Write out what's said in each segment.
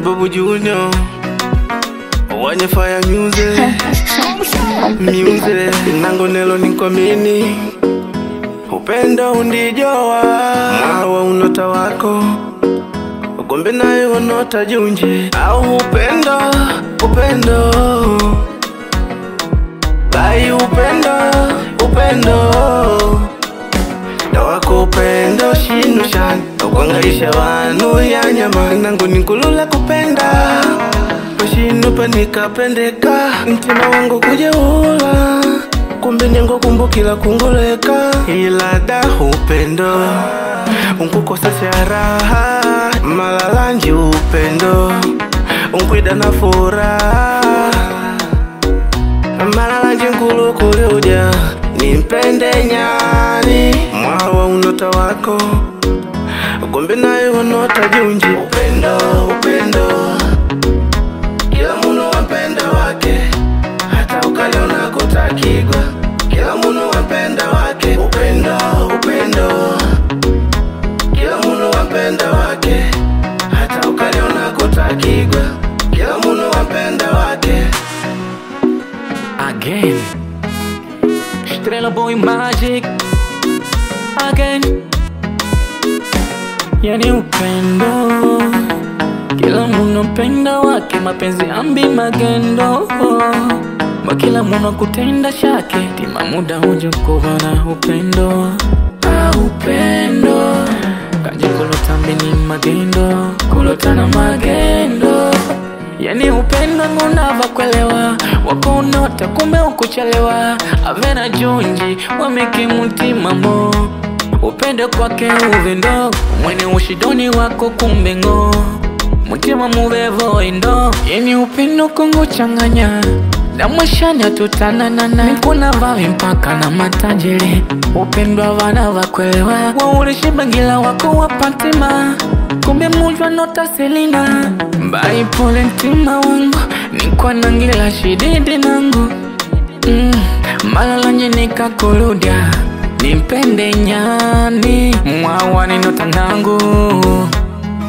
Bobo Junior, wanye fire music, music. Nango nelo nikwamini, upendo undijowa, mwawa unota wako, ugombe nae unota junje. Au upendo, upendo, bai upendo, upendo. Dawako upendo shinu shani, ukwangaisha wanu ya nyama. Nangu nikulula kupenda, pashinu panika pendeka. Mtima wangu kujeula, kumbe nyango kumbukila kunguleka. Ila da upendo, unkukosa sharaha. Malalanji upendo, unkwida na furaha. Malalanji nkulu kuliuja, nimpende nyani. Mwawa unota wako, ugombe nae unota junji. Upendo, upendo, kila munu wapenda wake, hata ukaliona kutakigwa. Kila munu wapenda wake. Upendo, upendo, kila munu wapenda wake, hata ukaliona kutakigwa. Kila munu wapenda wake. Again, Estrela Boy Magic. Again, yani upendo, kila munu penda wake, mapenzi ambi magendo. Kila munu kutenda shake, tima muda hujo kubana upendo. Upendo, kaji kulota mbini magendo, kulota na magendo. Yani upendo ngunava kwelewa, wako unota kumbe ukuchelewa. Avena junji, wameki mutima mo, upendo kwake uvendo. Mwene ushidoni wako kumbe ngo, mutima muvevo indo. Yani upendo kungu changanya, na mwashanya tutananana. Nikuna vavi mpaka na matajiri, upendo avana vakwelewa. Waulishi bagila wako wapatima, kumbe mujwa nota selina. Mbai pole ntima wangu, nikwa nangila shididi nangu. Malalanje nikakuludia, nimpende nyani. Mwawa ni nota nangu,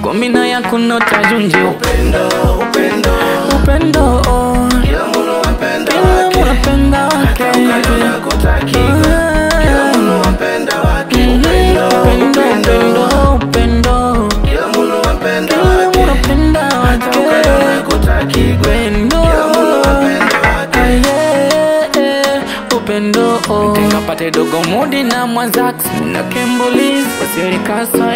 kumina ya kunota junji. Upendo, upendo, upendo, kila munu wapenda wake, hata ukaliona kutakigwa. Kila munu wapenda wake. Upendo, upendo, upendo, kila munu wapenda wake, hata ukaliona kutakigwa. Kila munu wapenda wake. upendo. Tenga pate dogo mudi na mwanzax na Kembolis, wasiri kasa